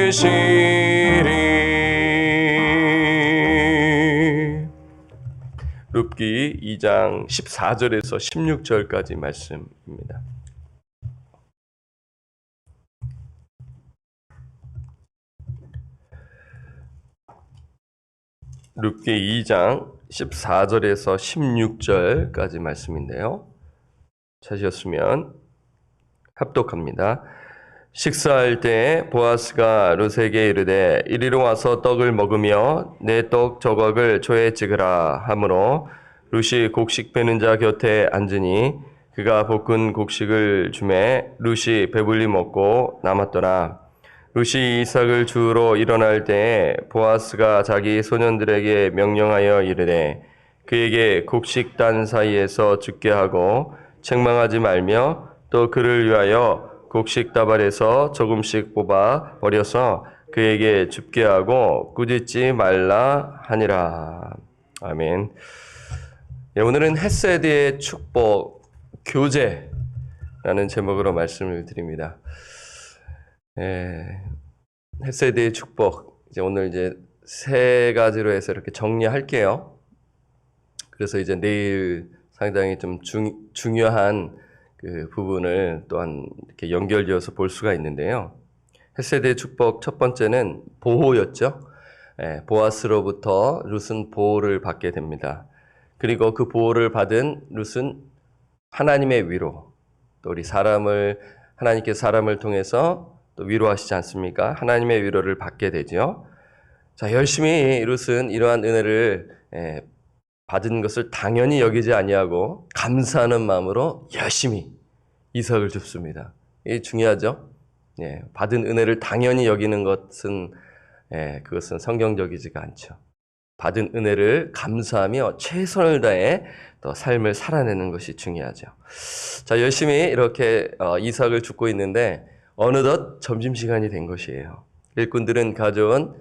되시리. 룻기 2장 14절에서 16절까지 말씀입니다. 룻기 2장 14절에서 16절까지 말씀인데요. 찾으셨으면 합독합니다. 식사할 때 보아스가 룻에게 이르되 이리로 와서 떡을 먹으며 내 떡 조각을 초에 찍으라 하므로 룻이 곡식 베는 자 곁에 앉으니 그가 볶은 곡식을 주매 룻이 배불리 먹고 남았더라. 룻이 이삭을 주우러 일어날 때에 보아스가 자기 소년들에게 명령하여 이르되 그에게 곡식단 사이에서 죽게 하고 책망하지 말며 또 그를 위하여 곡식 다발에서 조금씩 뽑아 버려서 그에게 줍게 하고 꾸짖지 말라 하니라. 아멘. 예, 오늘은 헤세드의 축복 교제라는 제목으로 말씀을 드립니다. 헤세드의 축복, 오늘 세 가지로 해서 이렇게 정리할게요. 그래서 내일 상당히 좀 중요한 그 부분을 또한 이렇게 연결지어서 볼 수가 있는데요. 헤세드의 축복 첫 번째는 보호였죠. 보아스로부터 룻은 보호를 받게 됩니다. 그리고 그 보호를 받은 룻은 하나님의 위로, 또 우리 하나님께서 사람을 통해서 또 위로하시지 않습니까? 하나님의 위로를 받게 되죠. 자, 열심히 룻은 이러한 은혜를 받은 것을 당연히 여기지 아니하고 감사하는 마음으로 열심히 이삭을 줍습니다. 이게 중요하죠. 받은 은혜를 당연히 여기는 것은 그것은 성경적이지가 않죠. 받은 은혜를 감사하며 최선을 다해 또 삶을 살아내는 것이 중요하죠. 자, 열심히 이렇게 이삭을 줍고 있는데 어느덧 점심시간이 된 것이에요. 일꾼들은 가져온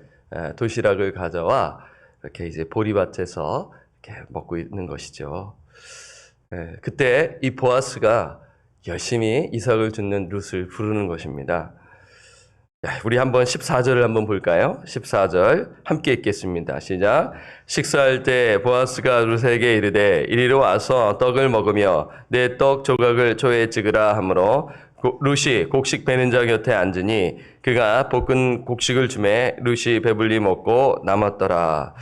도시락을 가져와 이렇게 보리밭에서 이렇게 먹고 있는 것이죠. 그때 이 보아스가 열심히 이삭을 줍는 룻을 부르는 것입니다. 우리 한번 14절을 한번 볼까요? 14절 함께 읽겠습니다. 시작. 식사할 때 보아스가 룻에게 이르되 이리로 와서 떡을 먹으며 내 떡 조각을 초에 찍으라 하므로 룻이 곡식 베는 자 곁에 앉으니 그가 볶은 곡식을 주매 룻이 배불리 먹고 남았더라.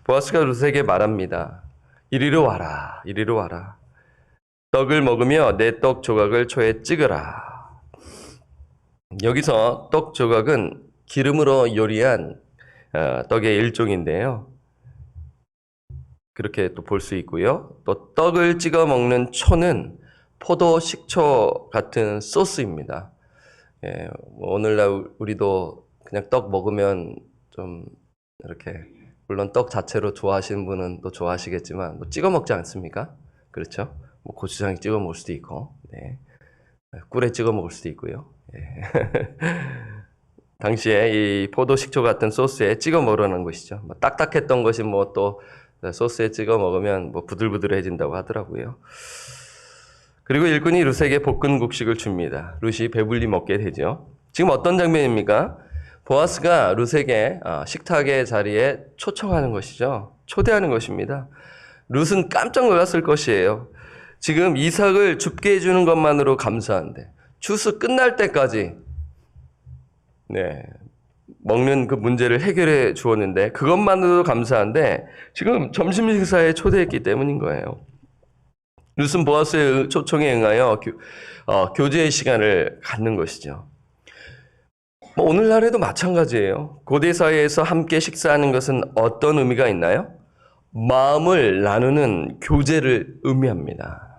보아스가 룻에게 말합니다. 이리로 와라. 이리로 와라. 떡을 먹으며 내 떡 조각을 초에 찍으라. 여기서 떡 조각은 기름으로 요리한 떡의 일종인데요. 그렇게 또 볼 수 있고요. 또 떡을 찍어 먹는 초는 포도 식초 같은 소스입니다. 오늘날 우리도 그냥 떡 먹으면 좀 이렇게, 물론 떡 자체로 좋아하시는 분은 또 좋아하시겠지만 찍어 먹지 않습니까? 그렇죠? 고추장에 찍어 먹을 수도 있고, 꿀에 찍어 먹을 수도 있고요. 당시에 이 포도 식초 같은 소스에 찍어 먹으라는 것이죠. 딱딱했던 것이 또 소스에 찍어 먹으면 부들부들해진다고 하더라고요. 그리고 일꾼이 룻에게 볶은 곡식을 줍니다. 룻이 배불리 먹게 되죠. 지금 어떤 장면입니까? 보아스가 룻에게 식탁의 자리에 초청하는 것이죠. 초대하는 것입니다. 룻은 깜짝 놀랐을 것이에요. 지금 이삭을 줍게 해주는 것만으로 감사한데 추수 끝날 때까지 먹는 그 문제를 해결해 주었는데 그것만으로도 감사한데 지금 점심 식사에 초대했기 때문인 거예요. 룻은 보아스의 초청에 응하여 교제의 시간을 갖는 것이죠. 오늘날에도 마찬가지예요. 고대 사회에서 함께 식사하는 것은 어떤 의미가 있나요? 마음을 나누는 교제를 의미합니다.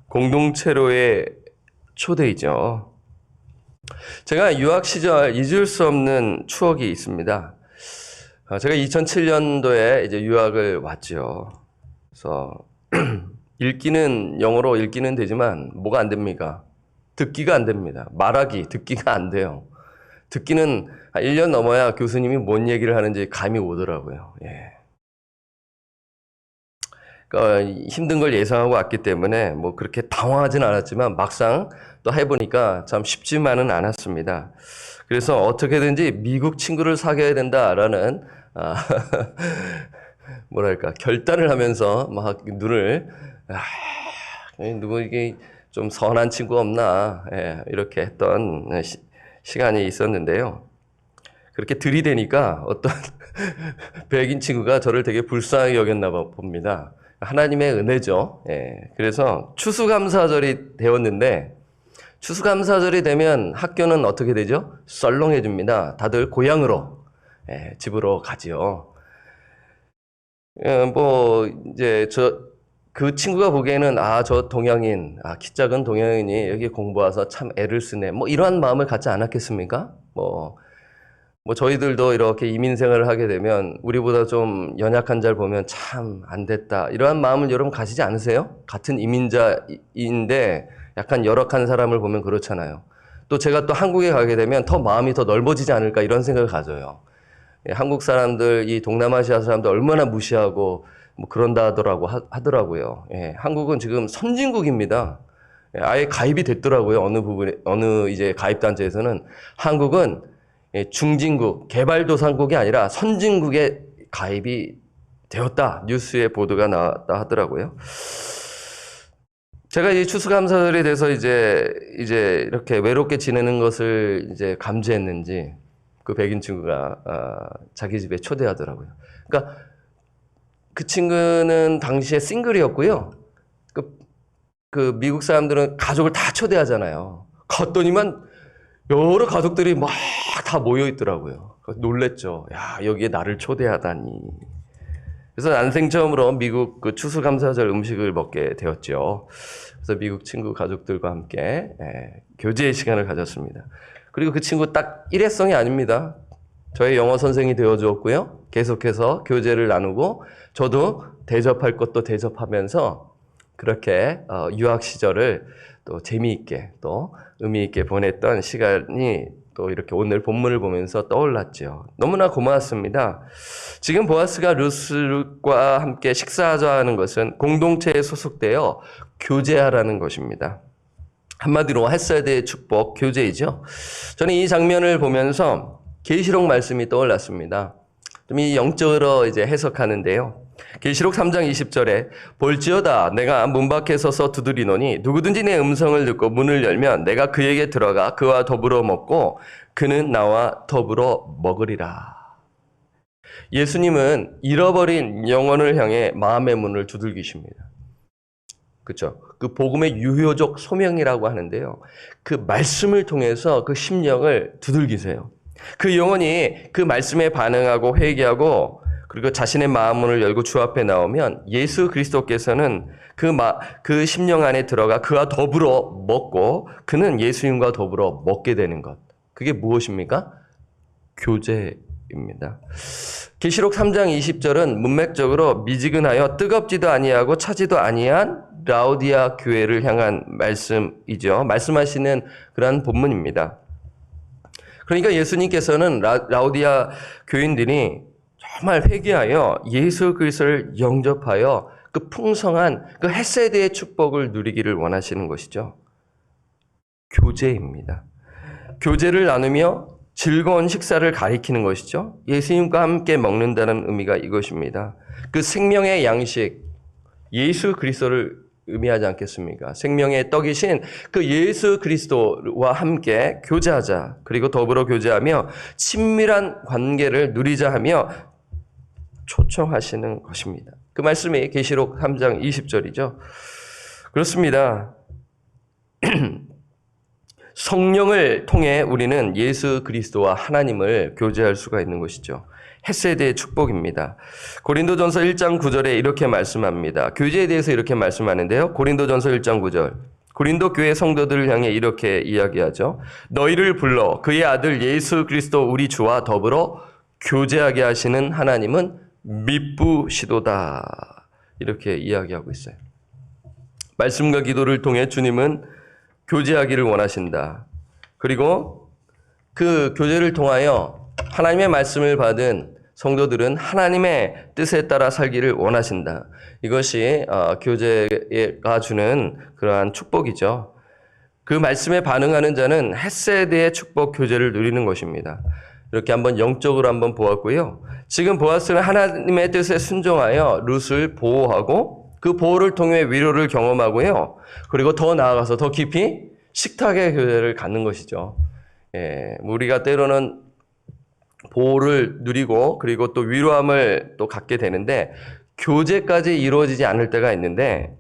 공동체로의 초대이죠. 제가 유학 시절 잊을 수 없는 추억이 있습니다. 제가 2007년도에 유학을 왔죠. 그래서 영어로 읽기는 되지만 뭐가 안 됩니까? 듣기가 안 됩니다. 듣기가 안 돼요. 듣기는 1년 넘어야 교수님이 뭔 얘기를 하는지 감이 오더라고요. 힘든 걸 예상하고 왔기 때문에 뭐 그렇게 당황하진 않았지만 막상 또 해보니까 참 쉽지만은 않았습니다. 그래서 어떻게든지 미국 친구를 사귀어야 된다라는 뭐랄까 결단을 하면서 막 눈을 누구 이게 좀 선한 친구 없나 이렇게 했던 시간이 있었는데요. 그렇게 들이대니까 어떤 백인 친구가 저를 되게 불쌍하게 여겼나 봅니다. 하나님의 은혜죠. 그래서 추수감사절이 되었는데 추수감사절이 되면 학교는 어떻게 되죠? 썰렁해 줍니다. 다들 고향으로 집으로 가지요. 뭐 이제 그 친구가 보기에는 저 동양인, 키 작은 동양인이 여기 공부 와서 참 애를 쓰네. 뭐 이러한 마음을 갖지 않았겠습니까? 뭐 저희들도 이렇게 이민 생활을 하게 되면 우리보다 좀 연약한 자를 보면 참 안 됐다. 이러한 마음을 여러분 가지지 않으세요? 같은 이민자인데 약간 열악한 사람을 보면 그렇잖아요. 또 제가 또 한국에 가게 되면 더 마음이 더 넓어지지 않을까 이런 생각을 가져요. 한국 사람들, 이 동남아시아 사람들 얼마나 무시하고 뭐 그런다 하더라고요. 한국은 지금 선진국입니다. 아예 가입이 됐더라고요. 어느 이제 가입단체에서는 한국은 중진국, 개발도상국이 아니라 선진국에 가입이 되었다. 뉴스에 보도가 나왔다 하더라고요. 제가 이 추수감사절에 대해서 이제 이렇게 외롭게 지내는 것을 이제 감지했는지 그 백인 친구가 자기 집에 초대하더라고요. 그러니까 그 친구는 당시에 싱글이었고요. 그 미국 사람들은 가족을 다 초대하잖아요. 갔더니만 여러 가족들이 막 다 모여 있더라고요. 놀랬죠. 야, 여기에 나를 초대하다니. 그래서 난생 처음으로 미국 그 추수감사절 음식을 먹게 되었죠. 그래서 미국 친구 가족들과 함께 교제의 시간을 가졌습니다. 그리고 그 친구 딱 일회성이 아닙니다. 저의 영어 선생이 되어주었고요. 계속해서 교제를 나누고 저도 대접할 것도 대접하면서 그렇게 유학 시절을 또 재미있게 또 의미 있게 보냈던 시간이 또 이렇게 오늘 본문을 보면서 떠올랐죠. 너무나 고마웠습니다. 지금 보아스가 루스과 함께 식사하자는 것은 공동체에 소속되어 교제하라는 것입니다. 한마디로 했어야 될 축복, 교제이죠. 저는 이 장면을 보면서 계시록 말씀이 떠올랐습니다. 좀 이 영적으로 이제 해석하는데요. 계시록 3장 20절에 볼지어다 내가 문 밖에 서서 두드리노니 누구든지 내 음성을 듣고 문을 열면 내가 그에게 들어가 그와 더불어 먹고 그는 나와 더불어 먹으리라. 예수님은 잃어버린 영혼을 향해 마음의 문을 두들기십니다. 그렇죠? 그 복음의 유효적 소명이라고 하는데요. 그 말씀을 통해서 그 심령을 두들기세요. 그 영혼이 그 말씀에 반응하고 회개하고 그리고 자신의 마음문을 열고 주 앞에 나오면 예수 그리스도께서는 그 심령 안에 들어가 그와 더불어 먹고 그는 예수님과 더불어 먹게 되는 것. 그게 무엇입니까? 교제입니다. 계시록 3장 20절은 문맥적으로 미지근하여 뜨겁지도 아니하고 차지도 아니한 라오디아 교회를 향한 말씀이죠. 말씀하시는 그러한 본문입니다. 그러니까 예수님께서는 라오디아 교인들이 정말 회개하여 예수 그리스도를 영접하여 그 풍성한 그 헤세드의 축복을 누리기를 원하시는 것이죠. 교제입니다. 교제를 나누며 즐거운 식사를 가리키는 것이죠. 예수님과 함께 먹는다는 의미가 이것입니다. 그 생명의 양식, 예수 그리스도를 의미하지 않겠습니까? 생명의 떡이신 그 예수 그리스도와 함께 교제하자. 그리고 더불어 교제하며 친밀한 관계를 누리자 하며 초청하시는 것입니다. 그 말씀이 계시록 3장 20절이죠. 그렇습니다. 성령을 통해 우리는 예수 그리스도와 하나님을 교제할 수가 있는 것이죠. 헤세드의 축복입니다. 고린도전서 1장 9절에 이렇게 말씀합니다. 교제에 대해서 이렇게 말씀하는데요. 고린도전서 1장 9절. 고린도 교회 성도들을 향해 이렇게 이야기하죠. 너희를 불러 그의 아들 예수 그리스도 우리 주와 더불어 교제하게 하시는 하나님은 미쁘시도다. 이렇게 이야기하고 있어요. 말씀과 기도를 통해 주님은 교제하기를 원하신다. 그리고 그 교제를 통하여 하나님의 말씀을 받은 성도들은 하나님의 뜻에 따라 살기를 원하신다. 이것이 교제가 주는 그러한 축복이죠. 그 말씀에 반응하는 자는 헷세대의 축복 교제를 누리는 것입니다. 이렇게 한번 영적으로 한번 보았고요. 지금 보아스는 하나님의 뜻에 순종하여 룻을 보호하고 그 보호를 통해 위로를 경험하고요. 그리고 더 나아가서 더 깊이 식탁의 교제를 갖는 것이죠. 우리가 때로는 보호를 누리고 그리고 또 위로함을 또 갖게 되는데 교제까지 이루어지지 않을 때가 있는데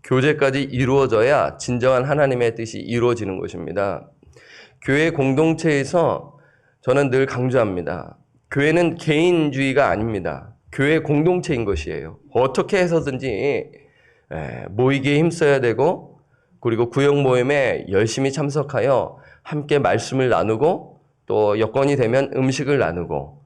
교제까지 이루어져야 진정한 하나님의 뜻이 이루어지는 것입니다. 교회 공동체에서 저는 늘 강조합니다. 교회는 개인주의가 아닙니다. 교회 공동체인 것이에요. 어떻게 해서든지 모이기에 힘써야 되고 그리고 구역 모임에 열심히 참석하여 함께 말씀을 나누고 또 여건이 되면 음식을 나누고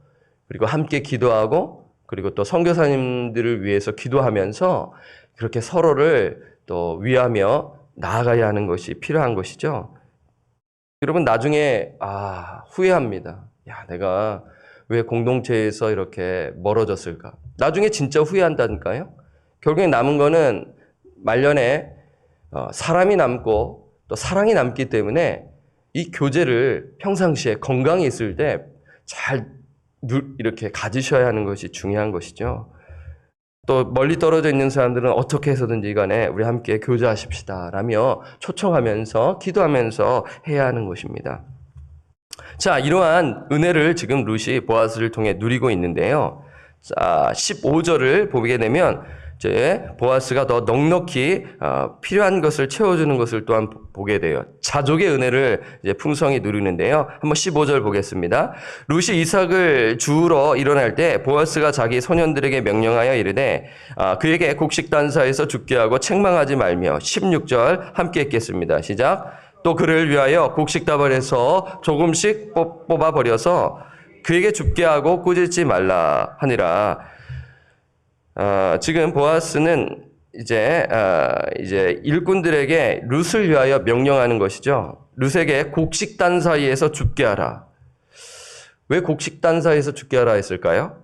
그리고 함께 기도하고 그리고 또 선교사님들을 위해서 기도하면서 그렇게 서로를 또 위하며 나아가야 하는 것이 필요한 것이죠. 여러분 나중에 후회합니다. 내가 왜 공동체에서 이렇게 멀어졌을까? 나중에 진짜 후회한다니까요. 결국에 남은 거는 말년에 사람이 남고 또 사랑이 남기 때문에 이 교제를 평상시에 건강히 있을 때 잘 이렇게 가지셔야 하는 것이 중요한 것이죠. 또 멀리 떨어져 있는 사람들은 어떻게 해서든지 간에 우리 함께 교제하십시다 라며 초청하면서 기도하면서 해야 하는 것입니다. 자, 이러한 은혜를 지금 룻이 보아스를 통해 누리고 있는데요. 자, 15절을 보게 되면 이제 보아스가 더 넉넉히 필요한 것을 채워주는 것을 또한 보게 돼요. 자족의 은혜를 이제 풍성히 누리는데요. 한번 15절 보겠습니다. 룻이 이삭을 주우러 일어날 때 보아스가 자기 소년들에게 명령하여 이르되 그에게 곡식단사에서 죽게 하고 책망하지 말며 16절 함께 읽겠습니다. 시작. 또 그를 위하여 곡식다발에서 조금씩 뽑아 버려서 그에게 죽게 하고 꾸짖지 말라 하니라. 지금 보아스는 이제 일꾼들에게 룻을 위하여 명령하는 것이죠. 룻에게 곡식단 사이에서 죽게 하라. 왜 곡식단 사이에서 죽게 하라 했을까요?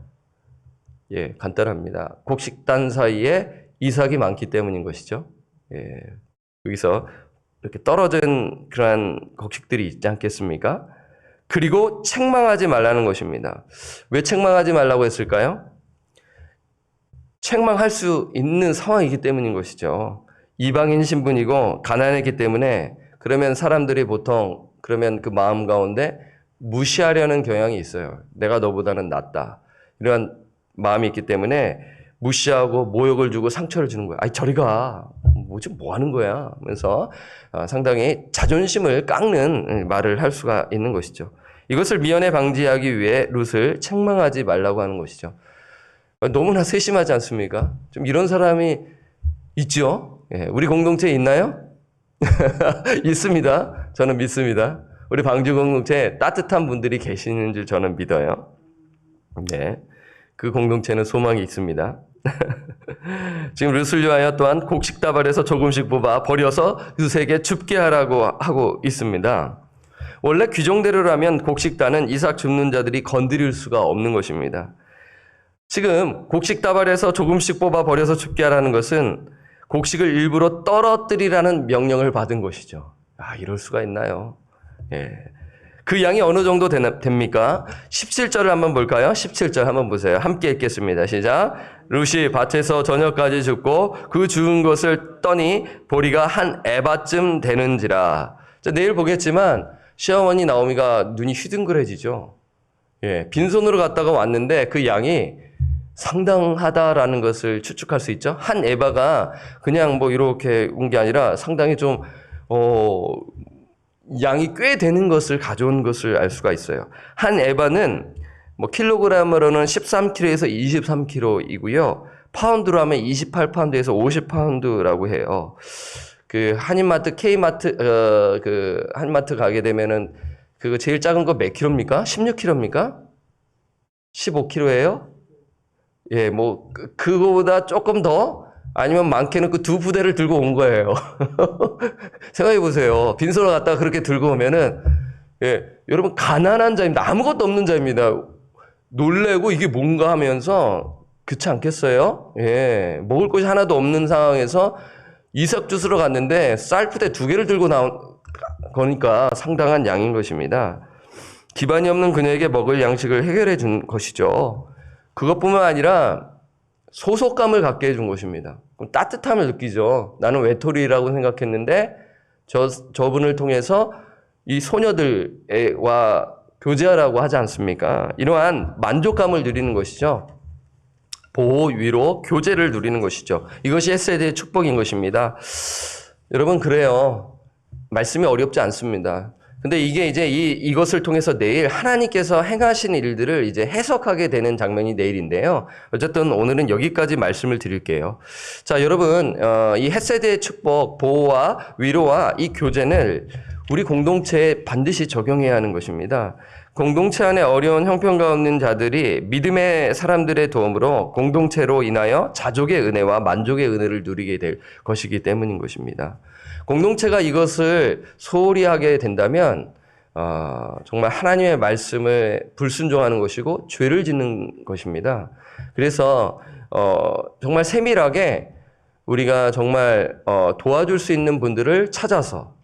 간단합니다. 곡식단 사이에 이삭이 많기 때문인 것이죠. 여기서 이렇게 떨어진 그러한 곡식들이 있지 않겠습니까? 그리고 책망하지 말라는 것입니다. 왜 책망하지 말라고 했을까요? 책망할 수 있는 상황이기 때문인 것이죠. 이방인 신분이고 가난했기 때문에 그러면 사람들이 보통 그러면 그 마음 가운데 무시하려는 경향이 있어요. 내가 너보다는 낫다. 이런 마음이 있기 때문에 무시하고 모욕을 주고 상처를 주는 거야. 저리 가. 뭐 하는 거야. 하면서 상당히 자존심을 깎는 말을 할 수가 있는 것이죠. 이것을 미연에 방지하기 위해 룻을 책망하지 말라고 하는 것이죠. 너무나 세심하지 않습니까? 좀 이런 사람이 있죠? 우리 공동체에 있나요? 있습니다. 저는 믿습니다. 우리 방주 공동체에 따뜻한 분들이 계시는 줄 저는 믿어요. 그 공동체는 소망이 있습니다. 지금 룻을 위하여 또한 곡식다발에서 조금씩 뽑아 버려서 룻에게 줍게 하라고 하고 있습니다. 원래 규정대로라면 곡식단은 이삭 줍는 자들이 건드릴 수가 없는 것입니다. 지금 곡식다발에서 조금씩 뽑아 버려서 줍게 하라는 것은 곡식을 일부러 떨어뜨리라는 명령을 받은 것이죠. 이럴 수가 있나요? 그 양이 어느 정도 됩니까? 17절을 한번 볼까요? 17절 한번 보세요. 함께 읽겠습니다. 시작. 룻이 밭에서 저녁까지 줍고 그 주운 것을 떠니 보리가 한 에바쯤 되는지라. 내일 보겠지만 시어머니 나오미가 눈이 휘둥그레지죠. 빈손으로 갔다가 왔는데 그 양이 상당하다라는 것을 추측할 수 있죠. 한 에바가 그냥 이렇게 온 게 아니라 상당히 좀 양이 꽤 되는 것을 가져온 것을 알 수가 있어요. 한 에바는 킬로그램으로는 13kg에서 23kg이고요. 파운드로 하면 28파운드에서 50파운드라고 해요. 그 한인마트, K마트, 한마트 가게 되면은 그거 제일 작은 거 몇 킬로입니까? 16kg입니까? 15kg예요? 그거보다 조금 더 아니면 많게는 그 두 부대를 들고 온 거예요. 생각해 보세요. 빈손을 갖다가 그렇게 들고 오면은 여러분 가난한 자입니다. 아무것도 없는 자입니다. 놀래고 이게 뭔가 하면서 그렇지 않겠어요? 예, 먹을 것이 하나도 없는 상황에서 이삭 주스러 갔는데 쌀푸대 2개를 들고 나온 거니까 상당한 양인 것입니다. 기반이 없는 그녀에게 먹을 양식을 해결해 준 것이죠. 그것뿐만 아니라 소속감을 갖게 해준 것입니다. 따뜻함을 느끼죠. 나는 외톨이라고 생각했는데 저분을 통해서 이 소녀들과 교제하라고 하지 않습니까? 이러한 만족감을 누리는 것이죠. 보호, 위로, 교제를 누리는 것이죠. 이것이 헷세대의 축복인 것입니다. 여러분, 그래요. 말씀이 어렵지 않습니다. 근데 이게 이제 이것을 통해서 내일 하나님께서 행하신 일들을 이제 해석하게 되는 장면이 내일인데요. 어쨌든 오늘은 여기까지 말씀을 드릴게요. 자, 여러분, 이 헷세대의 축복, 보호와 위로와 이 교제는 우리 공동체에 반드시 적용해야 하는 것입니다. 공동체 안에 어려운 형편가 없는 자들이 믿음의 사람들의 도움으로 공동체로 인하여 자족의 은혜와 만족의 은혜를 누리게 될 것이기 때문인 것입니다. 공동체가 이것을 소홀히 하게 된다면 정말 하나님의 말씀을 불순종하는 것이고 죄를 짓는 것입니다. 그래서 정말 세밀하게 우리가 정말 도와줄 수 있는 분들을 찾아서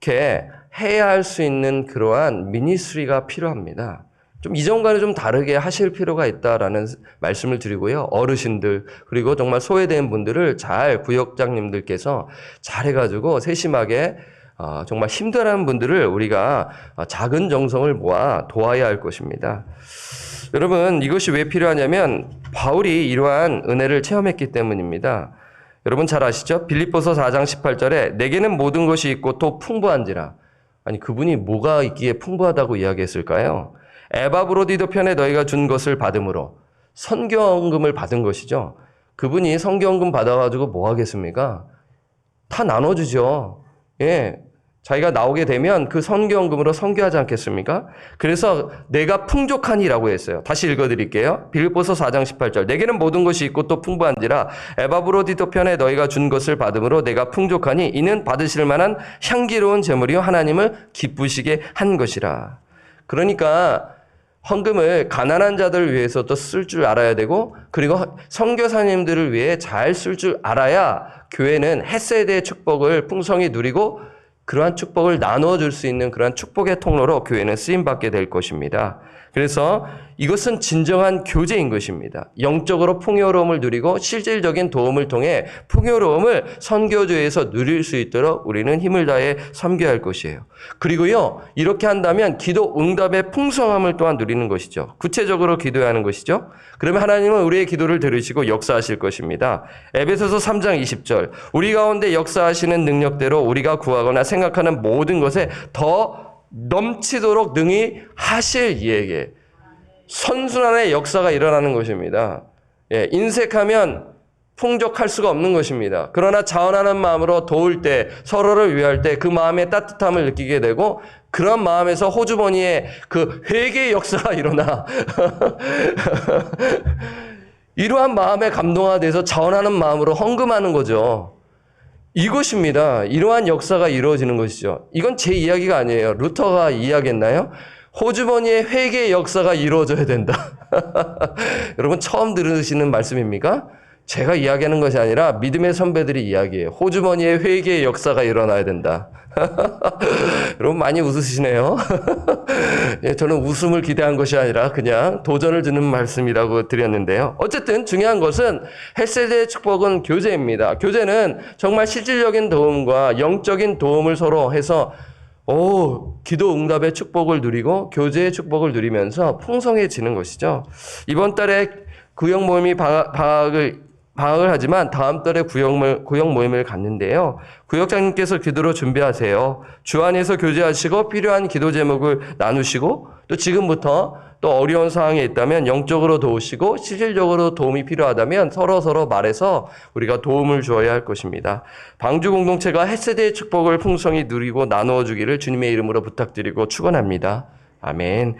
이렇게 해야 할 수 있는 그러한 미니스트리가 필요합니다. 좀 이전과는 좀 다르게 하실 필요가 있다라는 말씀을 드리고요. 어르신들 그리고 정말 소외된 분들을 잘 구역장님들께서 잘 해가지고 세심하게 정말 힘들어하는 분들을 우리가 작은 정성을 모아 도와야 할 것입니다. 여러분, 이것이 왜 필요하냐면 바울이 이러한 은혜를 체험했기 때문입니다. 여러분 잘 아시죠? 빌립보서 4장 18절에 내게는 모든 것이 있고 또 풍부한지라. 아니, 그분이 뭐가 있기에 풍부하다고 이야기했을까요? 에바브로디도 편에 너희가 준 것을 받음으로 선교헌금을 받은 것이죠. 그분이 선교헌금 받아가지고 뭐 하겠습니까? 다 나눠주죠. 예, 자기가 나오게 되면 그 선교헌금으로 선교하지 않겠습니까? 그래서 내가 풍족하니라고 했어요. 다시 읽어드릴게요. 빌립보서 4장 18절 내게는 모든 것이 있고 또 풍부한지라 에바브로디도 편에 너희가 준 것을 받음으로 내가 풍족하니 이는 받으실 만한 향기로운 제물이요 하나님을 기쁘시게 한 것이라. 그러니까 헌금을 가난한 자들을 위해서도 쓸 줄 알아야 되고 그리고 선교사님들을 위해 잘 쓸 줄 알아야 교회는 헷세대의 축복을 풍성히 누리고 그러한 축복을 나눠줄 수 있는 그러한 축복의 통로로 교회는 쓰임받게 될 것입니다. 그래서 이것은 진정한 교제인 것입니다. 영적으로 풍요로움을 누리고 실질적인 도움을 통해 풍요로움을 선교조에서 누릴 수 있도록 우리는 힘을 다해 섬겨야 할 것이에요. 그리고요, 이렇게 한다면 기도 응답의 풍성함을 또한 누리는 것이죠. 구체적으로 기도해야 하는 것이죠. 그러면 하나님은 우리의 기도를 들으시고 역사하실 것입니다. 에베소서 3장 20절 우리 가운데 역사하시는 능력대로 우리가 구하거나 생각하는 모든 것에 더 넘치도록 능히 하실 이에게 선순환의 역사가 일어나는 것입니다. 예, 인색하면 풍족할 수가 없는 것입니다. 그러나 자원하는 마음으로 도울 때 서로를 위할 때 그 마음의 따뜻함을 느끼게 되고 그런 마음에서 호주머니에 그 회개의 역사가 일어나 이러한 마음에 감동화돼서 자원하는 마음으로 헌금하는 거죠. 이것입니다. 이러한 역사가 이루어지는 것이죠. 이건 제 이야기가 아니에요. 루터가 이야기했나요? 호주머니의 회개의 역사가 이루어져야 된다. 여러분 처음 들으시는 말씀입니까? 제가 이야기하는 것이 아니라 믿음의 선배들이 이야기해요. 호주머니의 회개의 역사가 일어나야 된다. 여러분 많이 웃으시네요. 예, 저는 웃음을 기대한 것이 아니라 그냥 도전을 주는 말씀이라고 드렸는데요. 어쨌든 중요한 것은 헷세대의 축복은 교제입니다. 교제는 정말 실질적인 도움과 영적인 도움을 서로 해서 기도 응답의 축복을 누리고 교제의 축복을 누리면서 풍성해지는 것이죠. 이번 달에 구역 모임이 방학을 하지만 다음 달에 구역 모임을 갖는데요. 구역장님께서 기도로 준비하세요. 주 안에서 교제하시고 필요한 기도 제목을 나누시고 또 지금부터 또 어려운 상황에 있다면 영적으로 도우시고 실질적으로 도움이 필요하다면 서로 말해서 우리가 도움을 주어야 할 것입니다. 방주 공동체가 헷세대의 축복을 풍성히 누리고 나누어 주기를 주님의 이름으로 부탁드리고 축원합니다. 아멘.